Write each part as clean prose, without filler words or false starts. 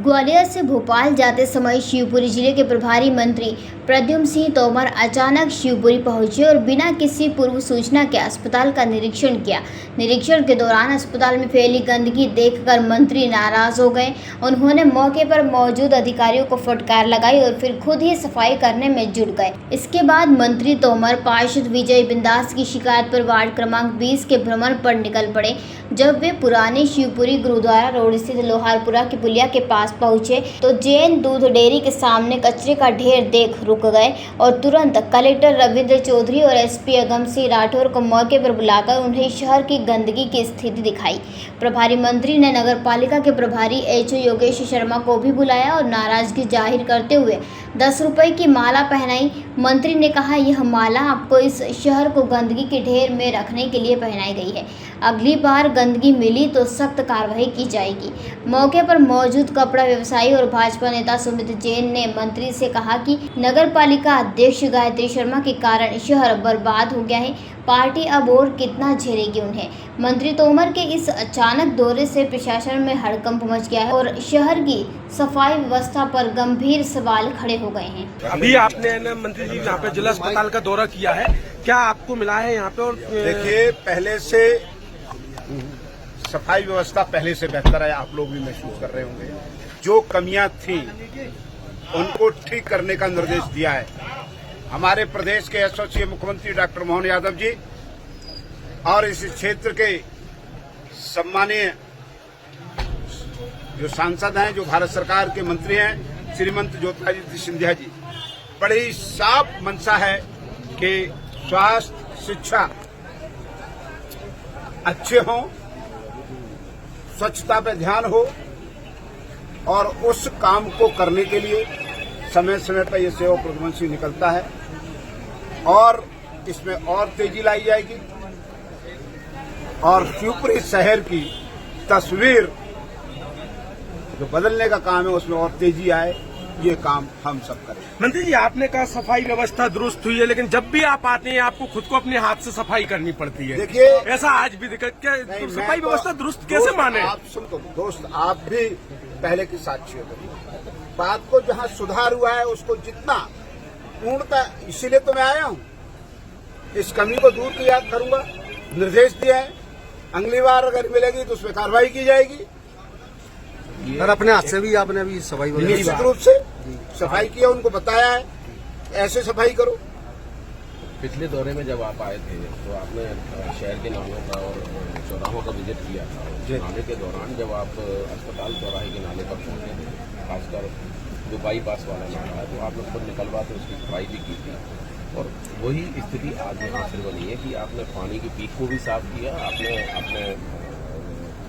ग्वालियर से भोपाल जाते समय शिवपुरी जिले के प्रभारी मंत्री प्रद्युम्न सिंह तोमर अचानक शिवपुरी पहुंचे और बिना किसी पूर्व सूचना के अस्पताल का निरीक्षण किया। निरीक्षण के दौरान अस्पताल में फैली गंदगी देखकर मंत्री नाराज हो गए। उन्होंने मौके पर मौजूद अधिकारियों को फटकार लगाई और फिर खुद ही सफाई करने में जुट गए। इसके बाद मंत्री तोमर पार्षद विजय बिंदास की शिकायत पर वार्ड क्रमांक 20 के भ्रमण पर निकल पड़े। जब वे पुराने शिवपुरी गुरुद्वारा रोड स्थित लोहारपुरा की पुलिया के पास पहुंचे तो जैन दूध डेयरी के सामने कचरे का ढेर देख रुक गए और तुरंत कलेक्टर रविंद्र चौधरी और एसपी अगम सिंह राठौर को मौके पर बुलाकर उन्हें शहर की गंदगी की स्थिति दिखाई। प्रभारी मंत्री ने नगर पालिका के प्रभारी एचओ योगेश शर्मा को भी बुलाया और नाराजगी जाहिर करते हुए 10 रुपए की माला पहनाई। मंत्री ने कहा, यह माला आपको इस शहर को गंदगी के ढेर में रखने के लिए पहनाई गई है। अगली बार गंदगी मिली तो सख्त कार्रवाई की जाएगी। मौके पर मौजूद कपड़ा व्यवसायी और भाजपा नेता सुमित जैन ने मंत्री से कहा कि नगर पालिका अध्यक्ष गायत्री शर्मा के कारण शहर बर्बाद हो गया है। पार्टी अब और कितना झेलेगी उन्हें। मंत्री तोमर के इस अचानक दौरे से प्रशासन में हड़कंप मच गया है और शहर की सफाई व्यवस्था पर गंभीर सवाल खड़े हो गए हैं। अभी आपने ना मंत्री जी यहाँ पे जिला अस्पताल का दौरा किया है, क्या आपको मिला है यहाँ पे? और देखिए, पहले से सफाई व्यवस्था पहले से बेहतर है, आप लोग भी महसूस कर रहे होंगे। जो कमियां थी उनको ठीक करने का निर्देश दिया है हमारे प्रदेश के यशस्वी मुख्यमंत्री डॉक्टर मोहन यादव जी और इस क्षेत्र के सम्मानीय जो सांसद हैं, जो भारत सरकार के मंत्री हैं, श्रीमंत ज्योतिरादित्य सिंधिया जी। बड़ी साफ मंशा है कि स्वास्थ्य शिक्षा अच्छे हों, स्वच्छता पे ध्यान हो और उस काम को करने के लिए समय समय पर यह सेवा प्रबंधन निकलता है और इसमें और तेजी लाई जाएगी और शिवपुरी शहर की तस्वीर जो बदलने का काम है उसमें और तेजी आए, ये काम हम सब करें। मंत्री जी, आपने कहा सफाई व्यवस्था दुरुस्त हुई है, लेकिन जब भी आप आते हैं आपको खुद को अपने हाथ से सफाई करनी पड़ती है। देखिए, ऐसा आज भी दिक्कत क्या तो सफाई व्यवस्था दुरुस्त कैसे माने? आप सुन तो दोस्त, आप भी पहले के साक्षी हो। बात को जहां सुधार हुआ है उसको जितना पूर्णतः, इसीलिए तो मैं आया हूं, इस कमी को दूर किया करूंगा। निर्देश दिया है, अगली बार अगर मिलेगी तो उसमें कार्रवाई की जाएगी। सर, अपने हाथ से भी आपने अभी सफाई निश्चित रूप से सफाई किया, उनको बताया है ऐसे सफाई करो। पिछले दौरे में जब आप आए थे तो आपने शहर के नालों का और चौराहों का विजिट किया था। नाले के दौरान जब आप अस्पताल चौराहे के नाले पर पहुंचे थे, खासकर जो बाईपास वाला नाला है, तो आप लोग खुद निकलवा तो उसकी सफाई भी की थी और वही स्थिति आज यहाँ फिर बनी है कि आपने पानी की पीक को भी साफ किया, आपने अपने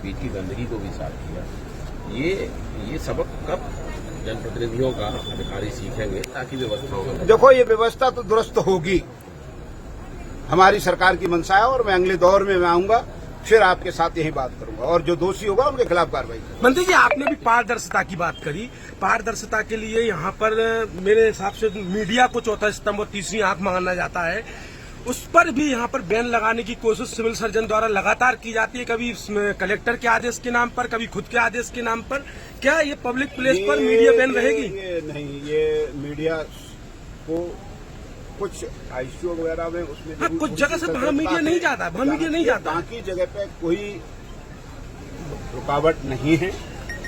बीच की गंदगी को भी साफ किया। ये सबक कब जनप्रतिनिधियों का अधिकारी सीखेंगे ताकि व्यवस्थाओं में? देखो, ये व्यवस्था तो दुरुस्त होगी, हमारी सरकार की मंशा है और मैं अगले दौर में आऊंगा, फिर आपके साथ यही बात करूंगा और जो दोषी होगा उनके खिलाफ कार्रवाई। मंत्री जी, आपने भी पारदर्शिता की बात करी। पारदर्शिता के लिए यहाँ पर मेरे हिसाब से मीडिया को चौथा स्तंभ और तीसरी आंख माना जाता है, उस पर भी यहाँ पर बैन लगाने की कोशिश सिविल सर्जन द्वारा लगातार की जाती है, कभी कलेक्टर के आदेश के नाम पर, कभी खुद के आदेश के नाम पर। क्या ये पब्लिक प्लेस पर मीडिया बैन रहेगी? ये नहीं, ये मीडिया को कुछ आईसीयू वगैरह में उसमें कुछ जगह से वहाँ मीडिया नहीं जाता, वहाँ मीडिया नहीं जाता, बाकी जगह पे कोई रुकावट नहीं है,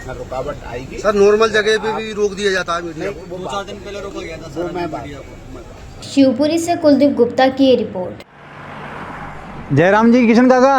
न रुकावट आएगी। सर, नॉर्मल जगह पे भी रोक दिया जाता है मीडिया को। 2-4 दिन पहले रोका गया था सर, वो मैं बात। शिवपुरी से कुलदीप गुप्ता की ये रिपोर्ट। जयराम जी, किशन काका,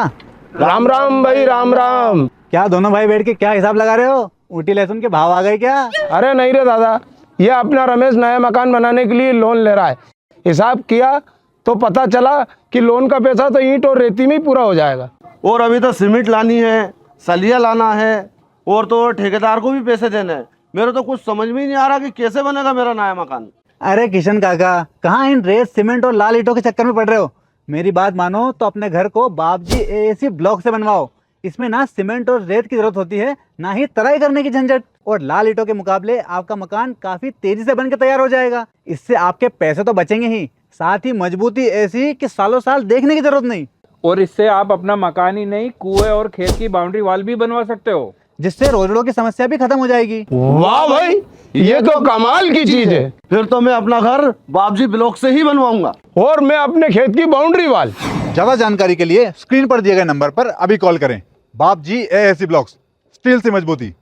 राम राम भाई, राम राम। क्या दोनों भाई बैठ के क्या हिसाब लगा रहे हो? ऊटी लहसुन के भाव आ गए क्या? अरे नहीं रे दादा, ये अपना रमेश नया मकान बनाने के लिए लोन ले रहा है। हिसाब किया तो पता चला कि लोन का पैसा तो ईंट और रेती में ही पूरा हो जाएगा। और अभी तो सीमेंट लानी है, सलिया लाना है और तो ठेकेदार को भी पैसे देने हैं। मेरे तो कुछ समझ में ही नहीं आ रहा कि कैसे बनेगा मेरा नया मकान। अरे किशन काका, कहाँ इन रेत सीमेंट और लाल ईंटों के चक्कर में पड़ रहे हो? मेरी बात मानो तो अपने घर को बाबजी एएसी ब्लॉक से बनवाओ। इसमें ना सीमेंट और रेत की जरूरत होती है, ना ही तराई करने की झंझट, और लाल ईंटों के मुकाबले आपका मकान काफी तेजी से बनकर तैयार हो जाएगा। इससे आपके पैसे तो बचेंगे ही, साथ ही मजबूती ऐसी कि सालों साल देखने की जरूरत नहीं। और इससे आप अपना मकान ही नहीं, कुएं और खेत की बाउंड्री वॉल भी बनवा सकते हो। जिससे रोजड़ों की समस्या भी खत्म हो जाएगी। वाह भाई, ये तो कमाल की चीज है। फिर तो मैं अपना घर बाबजी ब्लॉक से ही बनवाऊंगा। और मैं अपने खेत की बाउंड्री वाल। ज्यादा जानकारी के लिए स्क्रीन पर दिए गए नंबर पर अभी कॉल करें। बाप जी AAC ब्लॉक्स, स्टील से मजबूती।